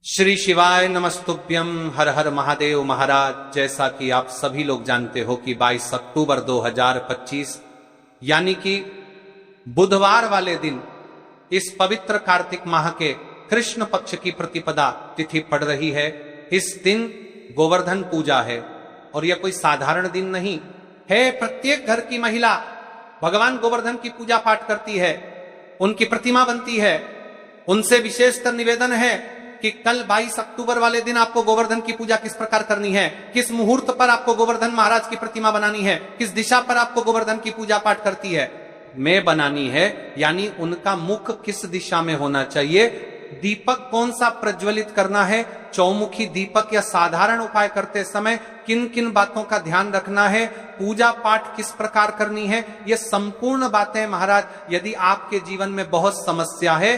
श्री शिवाय नमस्तुभ्यम। हर हर महादेव महाराज। जैसा कि आप सभी लोग जानते हो कि 22 अक्टूबर 2025 यानी कि बुधवार वाले दिन इस पवित्र कार्तिक माह के कृष्ण पक्ष की प्रतिपदा तिथि पड़ रही है। इस दिन गोवर्धन पूजा है और यह कोई साधारण दिन नहीं है। प्रत्येक घर की महिला भगवान गोवर्धन की पूजा पाठ करती है, उनकी प्रतिमा बनती है। उनसे विशेषतर निवेदन है कि कल 22 अक्टूबर वाले दिन आपको गोवर्धन की पूजा किस प्रकार करनी है, किस मुहूर्त पर आपको गोवर्धन महाराज की प्रतिमा बनानी है, किस दिशा पर आपको गोवर्धन की पूजा पाठ करती है में बनानी है, यानी उनका मुख किस दिशा में होना चाहिए, दीपक कौन सा प्रज्वलित करना है, चौमुखी दीपक या साधारण उपाय करते समय किन किन बातों का ध्यान रखना है, पूजा पाठ किस प्रकार करनी है, ये संपूर्ण बातें महाराज यदि आपके जीवन में बहुत समस्या है,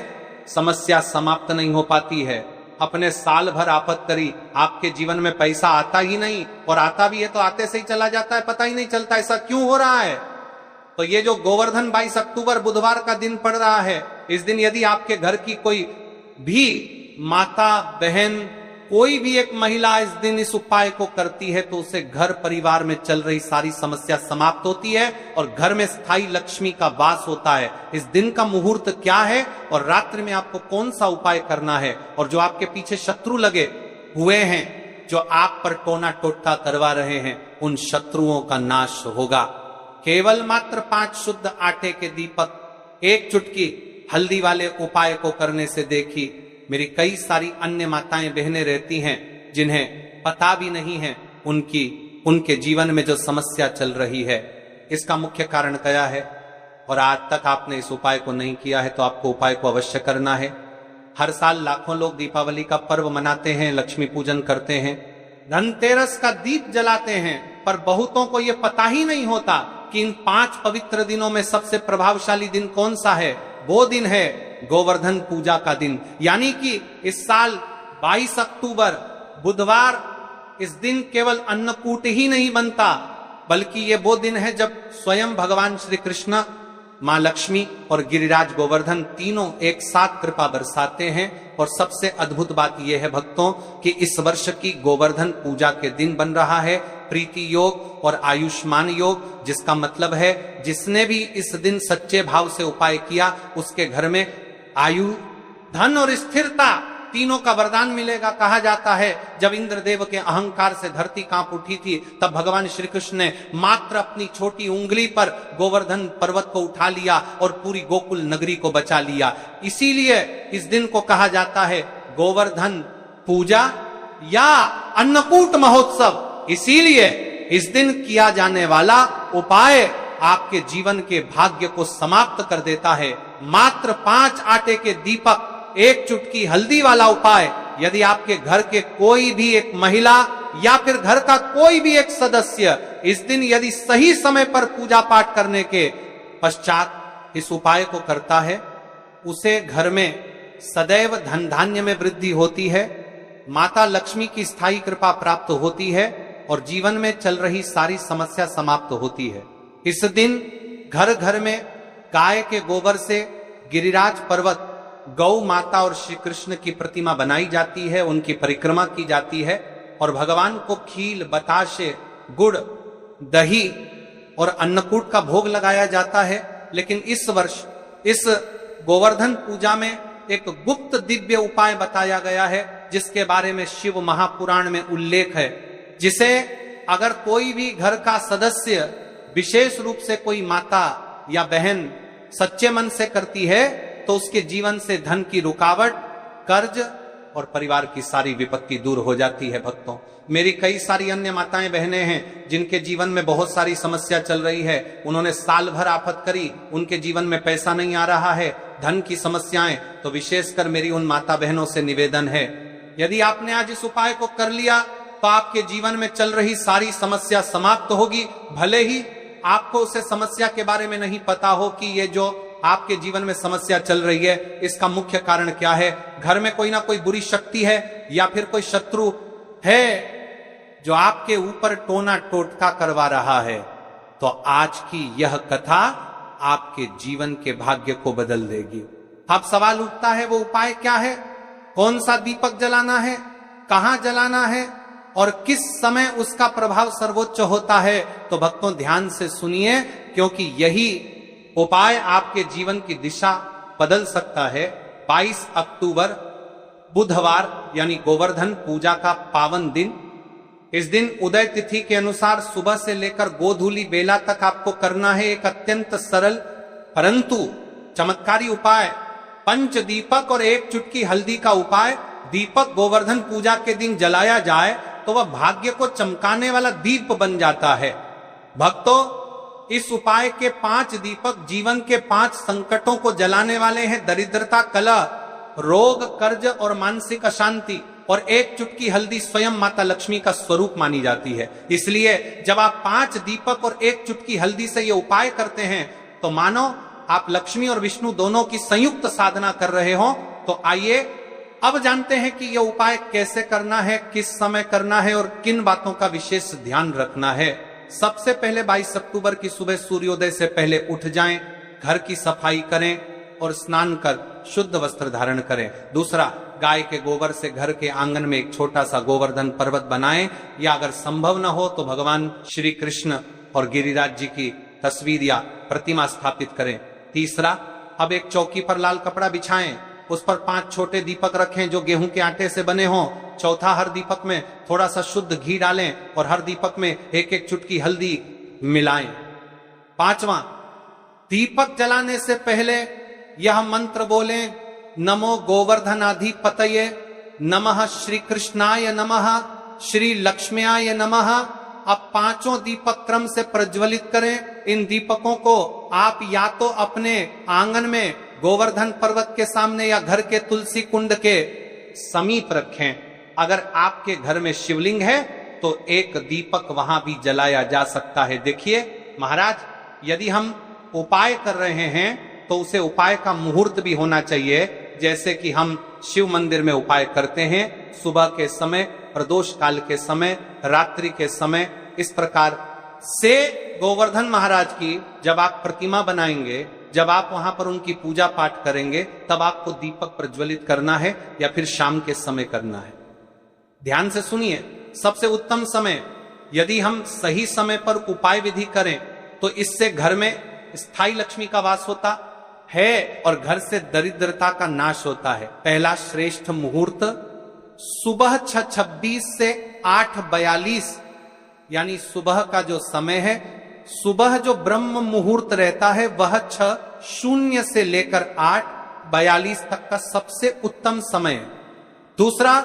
समस्या समाप्त नहीं हो पाती है। अपने साल भर आफत करी, आपके जीवन में पैसा आता ही नहीं, और आता भी है तो आते से ही चला जाता है, पता ही नहीं चलता ऐसा क्यों हो रहा है। तो ये जो गोवर्धन 22 अक्टूबर बुधवार का दिन पड़ रहा है, इस दिन यदि आपके घर की कोई भी माता बहन कोई भी एक महिला इस दिन इस उपाय को करती है तो उसे घर परिवार में चल रही सारी समस्या समाप्त होती है और घर में स्थायी लक्ष्मी का वास होता है। इस दिन का मुहूर्त क्या है और रात्रि में आपको कौन सा उपाय करना है, और जो आपके पीछे शत्रु लगे हुए हैं, जो आप पर टोना टोटका करवा रहे हैं, उन शत्रुओं का नाश होगा। केवल मात्र 5 शुद्ध आटे के दीपक, 1 चुटकी हल्दी वाले उपाय को करने से देखी मेरी कई सारी अन्य माताएं बहनें रहती हैं जिन्हें पता भी नहीं है उनके जीवन में जो समस्या चल रही है, इसका मुख्य कारण क्या है। और आज तक आपने इस उपाय को नहीं किया है तो आपको उपाय को अवश्य करना है। हर साल लाखों लोग दीपावली का पर्व मनाते हैं, लक्ष्मी पूजन करते हैं, धनतेरस का दीप जलाते हैं, पर बहुतों को यह पता ही नहीं होता कि इन 5 पवित्र दिनों में सबसे प्रभावशाली दिन कौन सा है। वो दिन है गोवर्धन पूजा का दिन, यानी कि इस साल 22 अक्टूबर बुधवार, इस दिन केवल अन्नकूट ही नहीं बनता, बल्कि ये वो दिन है जब स्वयं भगवान श्री कृष्ण, मां लक्ष्मी और गिरिराज गोवर्धन तीनों एक साथ कृपा बरसाते हैं। और सबसे अद्भुत बात यह है भक्तों कि इस वर्ष की गोवर्धन पूजा के दिन बन रहा है प्रीति योग और आयुष्मान योग, जिसका मतलब है जिसने भी इस दिन सच्चे भाव से उपाय किया उसके घर में आयु, धन और स्थिरता तीनों का वरदान मिलेगा। कहा जाता है जब इंद्रदेव के अहंकार से धरती कांप उठी थी, तब भगवान श्री कृष्ण ने मात्र अपनी छोटी उंगली पर गोवर्धन पर्वत को उठा लिया और पूरी गोकुल नगरी को बचा लिया। इसीलिए इस दिन को कहा जाता है गोवर्धन पूजा या अन्नकूट महोत्सव। इसीलिए इस दिन किया जाने वाला उपाय आपके जीवन के भाग्य को समाप्त कर देता है। मात्र 5 आटे के दीपक, 1 चुटकी हल्दी वाला उपाय यदि आपके घर के कोई भी एक महिला या फिर घर का कोई भी एक सदस्य इस दिन यदि सही समय पर पूजा पाठ करने के पश्चात इस उपाय को करता है, उसे घर में सदैव धन धान्य में वृद्धि होती है, माता लक्ष्मी की स्थायी कृपा प्राप्त होती है और जीवन में चल रही सारी समस्या समाप्त होती है। इस दिन घर घर में गाय के गोबर से गिरिराज पर्वत, गौ माता और श्री कृष्ण की प्रतिमा बनाई जाती है, उनकी परिक्रमा की जाती है और भगवान को खील, बताशे, गुड़, दही और अन्नकूट का भोग लगाया जाता है। लेकिन इस वर्ष इस गोवर्धन पूजा में एक गुप्त दिव्य उपाय बताया गया है, जिसके बारे में शिव महापुराण में उल्लेख है, जिसे अगर कोई भी घर का सदस्य, विशेष रूप से कोई माता या बहन सच्चे मन से करती है तो उसके जीवन से धन की रुकावट, कर्ज और परिवार की सारी विपत्ति दूर हो जाती है। भक्तों, मेरी कई सारी अन्य माताएं बहनें हैं जिनके जीवन में बहुत सारी समस्या चल रही है, उन्होंने साल भर आफत करी, उनके जीवन में पैसा नहीं आ रहा है, धन की समस्याएं। तो विशेषकर मेरी उन माता बहनों से निवेदन है, यदि आपने आज इस उपाय को कर लिया तो आपके जीवन में चल रही सारी समस्या समाप्त होगी। भले ही आपको उसे समस्या के बारे में नहीं पता हो कि ये जो आपके जीवन में समस्या चल रही है इसका मुख्य कारण क्या है, घर में कोई ना कोई बुरी शक्ति है या फिर कोई शत्रु है जो आपके ऊपर टोना टोटका करवा रहा है, तो आज की यह कथा आपके जीवन के भाग्य को बदल देगी। अब सवाल उठता है वो उपाय क्या है। कौन सा दीपक जलाना है, कहां जलाना है और किस समय उसका प्रभाव सर्वोच्च होता है, तो भक्तों ध्यान से सुनिए, क्योंकि यही उपाय आपके जीवन की दिशा बदल सकता है। 22 अक्टूबर बुधवार यानी गोवर्धन पूजा का पावन दिन। इस दिन उदय तिथि के अनुसार सुबह से लेकर गोधूली बेला तक आपको करना है एक अत्यंत सरल परंतु चमत्कारी उपाय, पंच दीपक और एक चुटकी हल्दी का उपाय। दीपक गोवर्धन पूजा के दिन जलाया जाए तो वह भाग्य को चमकाने वाला दीप बन जाता है। भक्तों, इस उपाय के 5 दीपक जीवन के 5 संकटों को जलाने वाले हैं, दरिद्रता, कलह, रोग, कर्ज और मानसिक अशांति। और एक चुटकी हल्दी स्वयं माता लक्ष्मी का स्वरूप मानी जाती है। इसलिए जब आप 5 दीपक और एक चुटकी हल्दी से ये उपाय करते हैं तो मानो आप लक्ष्मी और विष्णु दोनों की संयुक्त साधना कर रहे हो। तो आइए अब जानते हैं कि यह उपाय कैसे करना है, किस समय करना है और किन बातों का विशेष ध्यान रखना है। सबसे पहले 22 अक्टूबर की सुबह सूर्योदय से पहले उठ जाएं, घर की सफाई करें और स्नान कर शुद्ध वस्त्र धारण करें। दूसरा, गाय के गोबर से घर के आंगन में एक छोटा सा गोवर्धन पर्वत बनाएं, या अगर संभव न हो तो भगवान श्री कृष्ण और गिरिराज जी की तस्वीर या प्रतिमा स्थापित करें। तीसरा, अब एक चौकी पर लाल कपड़ा बिछाएं, उस पर 5 छोटे दीपक रखें जो गेहूं के आटे से बने हों। चौथा, हर दीपक में थोड़ा सा शुद्ध घी डालें और हर दीपक में एक एक चुटकी हल्दी मिलाएं। 5वां, दीपक जलाने से पहले यह मंत्र बोलें, नमो गोवर्धनाधिपतये नमः, श्री कृष्णाय नमः, श्री लक्ष्म्याय नमः। अब 5 दीपक क्रम से प्रज्वलित करें। इन दीपकों को आप या तो अपने आंगन में गोवर्धन पर्वत के सामने या घर के तुलसी कुंड के समीप रखें। अगर आपके घर में शिवलिंग है तो एक दीपक वहां भी जलाया जा सकता है। देखिए महाराज, यदि हम उपाय कर रहे हैं तो उसे उपाय का मुहूर्त भी होना चाहिए, जैसे कि हम शिव मंदिर में उपाय करते हैं सुबह के समय, प्रदोष काल के समय, रात्रि के समय। इस प्रकार से गोवर्धन महाराज की जब आप प्रतिमा बनाएंगे, जब आप वहां पर उनकी पूजा पाठ करेंगे, तब आपको दीपक प्रज्वलित करना है या फिर शाम के समय करना है। ध्यान से सुनिए, सबसे उत्तम समय, यदि हम सही समय पर उपाय विधि करें तो इससे घर में स्थायी लक्ष्मी का वास होता है और घर से दरिद्रता का नाश होता है। पहला श्रेष्ठ मुहूर्त सुबह 6:26 से 8:42 यानी सुबह का जो समय है, सुबह जो ब्रह्म मुहूर्त रहता है वह 6:00 से लेकर 8:42 तक का सबसे उत्तम समय है। दूसरा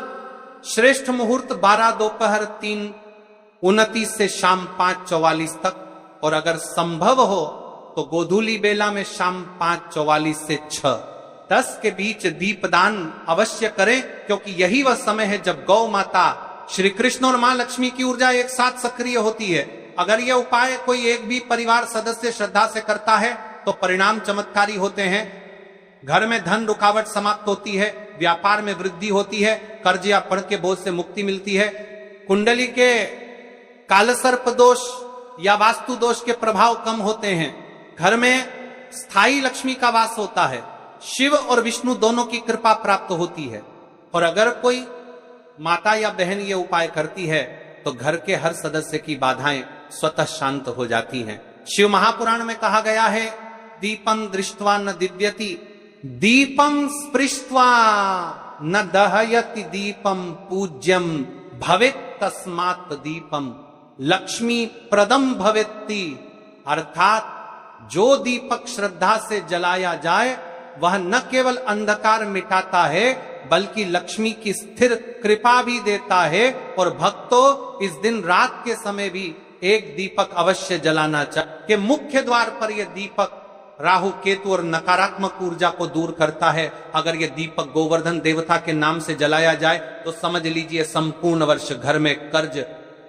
श्रेष्ठ मुहूर्त 12 दोपहर 3:29 से शाम 5:44 तक, और अगर संभव हो तो गोधूली बेला में शाम 5:44 से 6:10 के बीच दीपदान अवश्य करें, क्योंकि यही वह समय है जब गौ माता, श्री कृष्ण और मां लक्ष्मी की ऊर्जा एक साथ सक्रिय होती है। अगर यह उपाय कोई एक भी परिवार सदस्य श्रद्धा से करता है तो परिणाम चमत्कारी होते हैं। घर में धन रुकावट समाप्त होती है, व्यापार में वृद्धि होती है, कर्ज या पढ़ के बोझ से मुक्ति मिलती है, कुंडली के कालसर्प दोष या वास्तु दोष के प्रभाव कम होते हैं, घर में स्थायी लक्ष्मी का वास होता है, शिव और विष्णु दोनों की कृपा प्राप्त होती है। और अगर कोई माता या बहन ये उपाय करती है तो घर के हर सदस्य की बाधाएं स्वतः शांत हो जाती हैं। शिव महापुराण में कहा गया है, दीपम दृष्ट्वा न दिव्यति, दीपम स्पृष्ट्वा न दहयति, दीपम पूज्यम भवेत् तस्मात् दीपम लक्ष्मी प्रदम भवेत्ति। अर्थात जो दीपक श्रद्धा से जलाया जाए वह न केवल अंधकार मिटाता है बल्कि लक्ष्मी की स्थिर कृपा भी देता है। और भक्तों, इस दिन रात के समय भी एक दीपक अवश्य जलाना चाहिए कि मुख्य द्वार पर यह दीपक राहु केतु और नकारात्मक ऊर्जा को दूर करता है। अगर यह दीपक गोवर्धन देवता के नाम से जलाया जाए तो समझ लीजिए संपूर्ण वर्ष घर में कर्ज,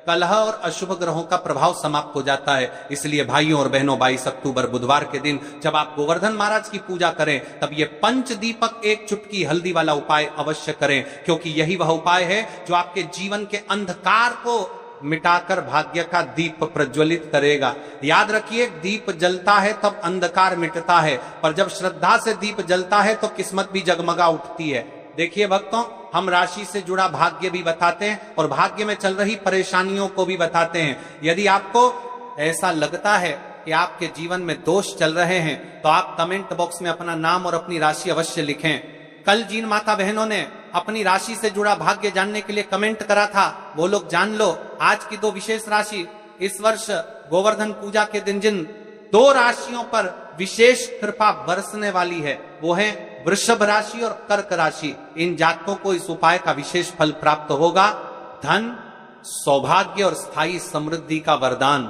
कलह और अशुभ ग्रहों का प्रभाव समाप्त हो जाता है। इसलिए भाइयों और बहनों, 22 अक्टूबर बुधवार के दिन जब आप गोवर्धन महाराज की पूजा करें तब ये पंच दीपक एक चुटकी हल्दी वाला उपाय अवश्य करें, क्योंकि यही वह उपाय है जो आपके जीवन के अंधकार को मिटाकर भाग्य का दीप प्रज्वलित करेगा। याद रखिए, दीप जलता है तब अंधकार मिटता है, पर जब श्रद्धा से दीप जलता है तो किस्मत भी जगमगा उठती है। देखिए भक्तों, हम राशि से जुड़ा भाग्य भी बताते हैं और भाग्य में चल रही परेशानियों को भी बताते हैं। यदि आपको ऐसा लगता है कि आपके जीवन में दोष चल रहे हैं तो आप कमेंट बॉक्स में अपना नाम और अपनी राशि अवश्य लिखें। कल जिन माता बहनों ने अपनी राशि से जुड़ा भाग्य जानने के लिए कमेंट करा था, वो लोग जान लो आज की 2 विशेष राशि। इस वर्ष गोवर्धन पूजा के दिन जिन 2 राशियों पर विशेष कृपा बरसने वाली है वो है वृषभ राशि और कर्क राशि। इन जातकों को इस उपाय का विशेष फल प्राप्त होगा, धन, सौभाग्य और स्थायी समृद्धि का वरदान।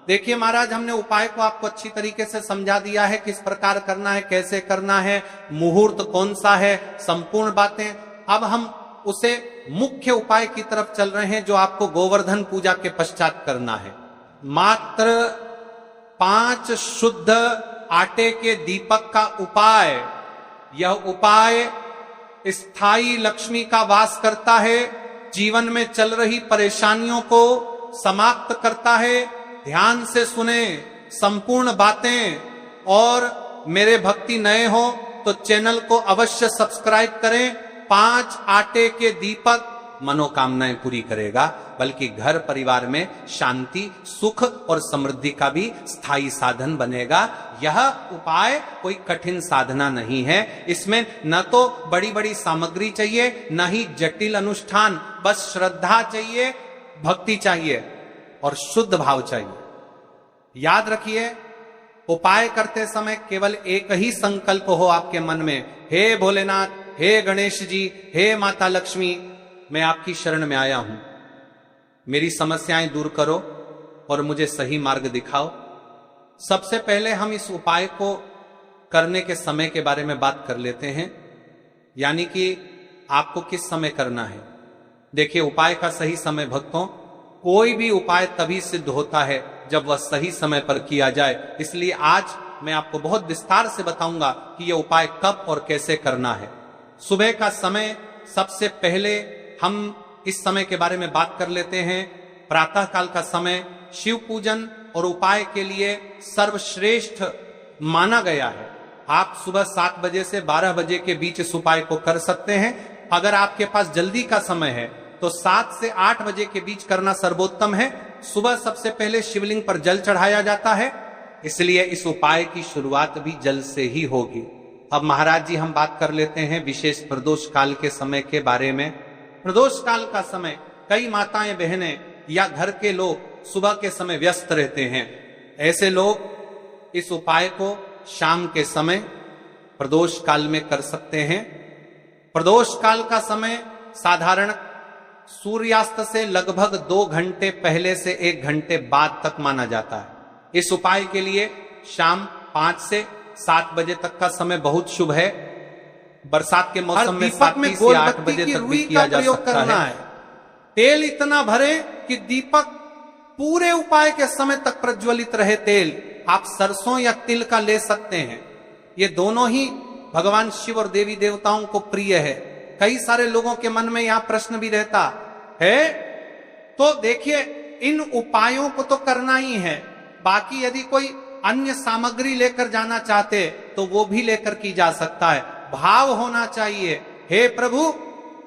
देखिए महाराज, हमने उपाय को आपको अच्छी तरीके से समझा दिया है, किस प्रकार करना है, कैसे करना है, मुहूर्त कौन सा है, संपूर्ण बातें। अब हम उसे मुख्य उपाय की तरफ चल रहे हैं जो आपको गोवर्धन पूजा के पश्चात करना है। मात्र 5 शुद्ध आटे के दीपक का उपाय। यह उपाय स्थायी लक्ष्मी का वास करता है, जीवन में चल रही परेशानियों को समाप्त करता है। ध्यान से सुने संपूर्ण बातें, और मेरे भक्ति नए हो तो चैनल को अवश्य सब्सक्राइब करें। 5 आटे के दीपक मनोकामनाएं पूरी करेगा, बल्कि घर परिवार में शांति, सुख और समृद्धि का भी स्थायी साधन बनेगा। यह उपाय कोई कठिन साधना नहीं है, इसमें न तो बड़ी बड़ी सामग्री चाहिए, न ही जटिल अनुष्ठान, बस श्रद्धा चाहिए, भक्ति चाहिए और शुद्ध भाव चाहिए। याद रखिए, उपाय करते समय केवल एक ही संकल्प हो आपके मन में, हे भोलेनाथ, हे गणेश जी, हे माता लक्ष्मी, मैं आपकी शरण में आया हूं, मेरी समस्याएं दूर करो और मुझे सही मार्ग दिखाओ। सबसे पहले हम इस उपाय को करने के समय के बारे में बात कर लेते हैं, यानी कि आपको किस समय करना है। देखिए, उपाय का सही समय भक्तों, कोई भी उपाय तभी सिद्ध होता है जब वह सही समय पर किया जाए। इसलिए आज मैं आपको बहुत विस्तार से बताऊंगा कि यह उपाय कब और कैसे करना है। सुबह का समय, सबसे पहले हम इस समय के बारे में बात कर लेते हैं। प्रातः काल का समय शिव पूजन और उपाय के लिए सर्वश्रेष्ठ माना गया है। आप सुबह 7 बजे से 12 बजे के बीच इस उपाय को कर सकते हैं। अगर आपके पास जल्दी का समय है तो 7 से 8 बजे के बीच करना सर्वोत्तम है। सुबह सबसे पहले शिवलिंग पर जल चढ़ाया जाता है, इसलिए इस उपाय की शुरुआत भी जल से ही होगी। अब महाराज जी, हम बात कर लेते हैं विशेष प्रदोष काल के समय के बारे में। प्रदोष काल का समय कई माताएं बहनें या घर के लोग सुबह के समय व्यस्त रहते हैं। ऐसे लोग इस उपाय को शाम के समय प्रदोष काल में कर सकते हैं। प्रदोष काल का समय साधारण सूर्यास्त से लगभग 2 घंटे पहले से 1 घंटे बाद तक माना जाता है। इस उपाय के लिए शाम 5 से 7 बजे तक का समय बहुत शुभ है। बरसात के मौसम में 7 से 8 बजे तक भी किया जा सकता है। तेल इतना भरे कि दीपक पूरे उपाय के समय तक प्रज्वलित रहे। तेल आप सरसों या तिल का ले सकते हैं, ये दोनों ही भगवान शिव और देवी देवताओं को प्रिय है। कई सारे लोगों के मन में यह प्रश्न भी रहता है, तो देखिए, इन उपायों को तो करना ही है, बाकी यदि कोई अन्य सामग्री लेकर जाना चाहते तो वो भी लेकर की जा सकता है। भाव होना चाहिए, हे प्रभु,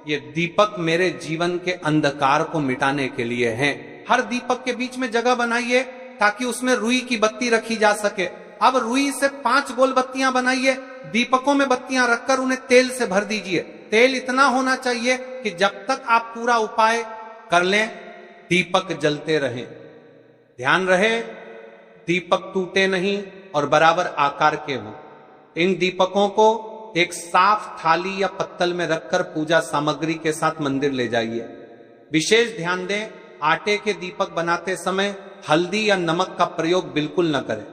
ये दीपक मेरे जीवन के अंधकार को मिटाने के लिए हैं। हर दीपक के बीच में जगह बनाइए ताकि उसमें रुई की बत्ती रखी जा सके। अब रुई से 5 गोल बत्तियां बनाइए, दीपकों में बत्तियां रखकर उन्हें तेल से भर दीजिए। तेल इतना होना चाहिए कि जब तक आप पूरा उपाय कर लें दीपक जलते रहें। ध्यान रहे, दीपक टूटे नहीं और बराबर आकार के हों। इन दीपकों को एक साफ थाली या पत्तल में रखकर पूजा सामग्री के साथ मंदिर ले जाइए। विशेष ध्यान दें, आटे के दीपक बनाते समय हल्दी या नमक का प्रयोग बिल्कुल न करें।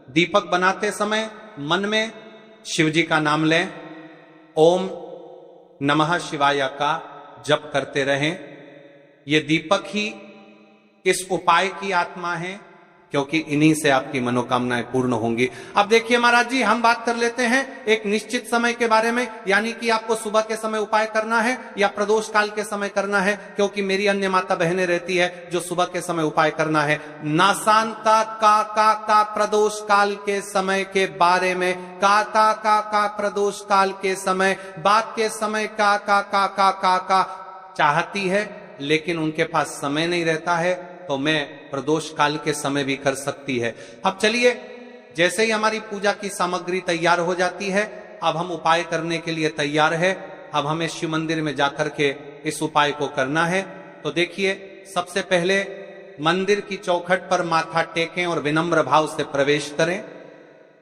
दीपक बनाते समय मन में शिव जी का नाम लें, ओम नमः शिवाय का जप करते रहें। ये दीपक ही इस उपाय की आत्मा है। क्योंकि इन्हीं से आपकी मनोकामनाएं पूर्ण होंगी। अब देखिए महाराज जी, हम बात कर लेते हैं एक निश्चित समय के बारे में, यानी कि आपको सुबह के समय उपाय करना है या प्रदोष काल के समय करना है, क्योंकि मेरी अन्य माता बहनें रहती है जो सुबह के समय उपाय करना है। नासांता का प्रदोष काल के समय के बारे में, का प्रदोष काल के समय, बात के समय का चाहती है, लेकिन उनके पास समय नहीं रहता है, तो मैं प्रदोष काल के समय भी कर सकती है। अब चलिए, जैसे ही हमारी पूजा की सामग्री तैयार हो जाती है, अब हम उपाय करने के लिए तैयार है। अब हमें शिव मंदिर में जाकर के इस उपाय को करना है। तो देखिए, सबसे पहले मंदिर की चौखट पर माथा टेकें और विनम्र भाव से प्रवेश करें।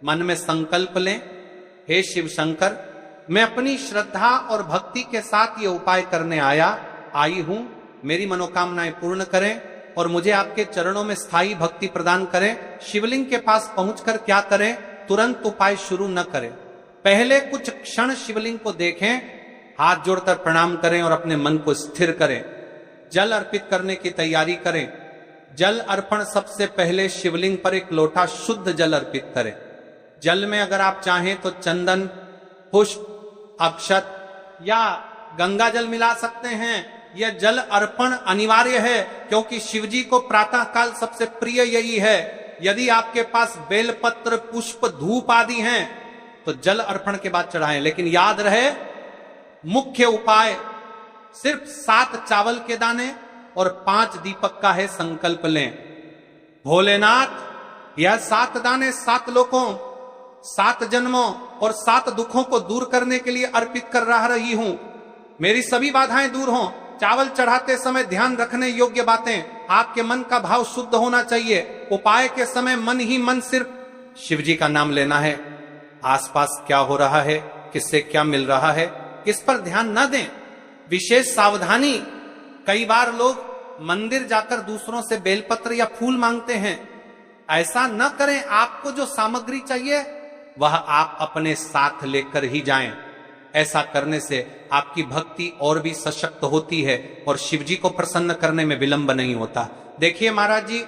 मन में संकल्प लें, हे शिव शंकर, मैं अपनी श्रद्धा और भक्ति के साथ ये उपाय करने आई हूं। मेरी मनोकामनाएं पूर्ण करें और मुझे आपके चरणों में स्थायी भक्ति प्रदान करें। शिवलिंग के पास पहुंचकर क्या करें? तुरंत उपाय शुरू न करें, पहले कुछ क्षण शिवलिंग को देखें, हाथ जोड़कर प्रणाम करें और अपने मन को स्थिर करें। जल अर्पित करने की तैयारी करें। जल अर्पण सबसे पहले शिवलिंग पर एक लोटा शुद्ध जल अर्पित करें। जल में अगर आप चाहें तो चंदन, पुष्प, अक्षत या गंगा जल मिला सकते हैं। यह जल अर्पण अनिवार्य है, क्योंकि शिवजी को प्रातः काल सबसे प्रिय यही है। यदि आपके पास बेलपत्र, पुष्प, धूप आदि हैं तो जल अर्पण के बाद चढ़ाएं, लेकिन याद रहे मुख्य उपाय सिर्फ 7 चावल के दाने और 5 दीपक का है। संकल्प लें, भोलेनाथ, यह 7 दाने 7 लोकों, 7 जन्मों और 7 दुखों को दूर करने के लिए अर्पित कर रही हूं। मेरी सभी बाधाएं दूर हों। चावल चढ़ाते समय ध्यान रखने योग्य बातें, आपके मन का भाव शुद्ध होना चाहिए। उपाय के समय मन ही मन सिर्फ शिव जी का नाम लेना है। आसपास क्या हो रहा है, किससे क्या मिल रहा है, इस पर ध्यान न दें। विशेष सावधानी, कई बार लोग मंदिर जाकर दूसरों से बेलपत्र या फूल मांगते हैं। ऐसा न करें। आपको जो सामग्री चाहिए वह आप अपने साथ लेकर ही जाएं। ऐसा करने से आपकी भक्ति और भी सशक्त होती है और शिव जी को प्रसन्न करने में विलंब नहीं होता। देखिए महाराज जी,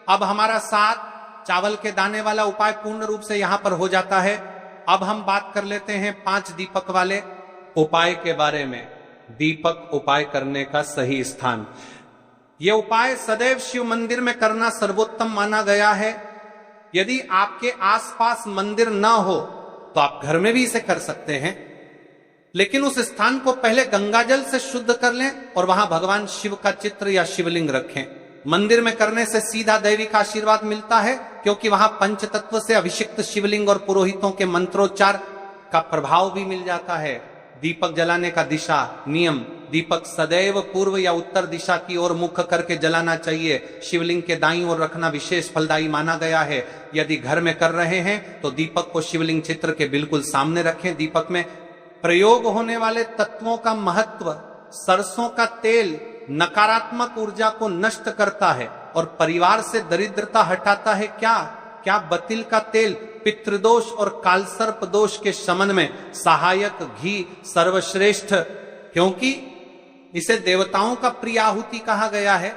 अब हमारा 7 चावल के दाने वाला उपाय पूर्ण रूप से यहां पर हो जाता है। अब हम बात कर लेते हैं 5 दीपक वाले उपाय के बारे में। दीपक उपाय करने का सही स्थान, यह उपाय सदैव शिव मंदिर में करना सर्वोत्तम माना गया है। यदि आपके आसपास मंदिर न हो तो आप घर में भी इसे कर सकते हैं, लेकिन उस स्थान को पहले गंगाजल से शुद्ध कर लें और वहां भगवान शिव का चित्र या शिवलिंग रखें। मंदिर में करने से सीधा दैवी का आशीर्वाद मिलता है, क्योंकि वहां पंच तत्व से अभिषिक्त शिवलिंग और पुरोहितों के मंत्रोच्चार का प्रभाव भी मिल जाता है। दीपक जलाने का दिशा नियम, दीपक सदैव पूर्व या उत्तर दिशा की ओर मुख करके जलाना चाहिए। शिवलिंग के दाईं ओर रखना विशेष फलदायी माना गया है। यदि घर में कर रहे हैं तो दीपक को शिवलिंग चित्र के बिल्कुल सामने रखें। दीपक में प्रयोग होने वाले तत्वों का महत्व, सरसों का तेल नकारात्मक ऊर्जा को नष्ट करता है और परिवार से दरिद्रता हटाता है। क्या बतिल का तेल पितृदोष और कालसर्प दोष के शमन में सहायक घी सर्वश्रेष्ठ, क्योंकि इसे देवताओं का प्रिय आहुति कहा गया है।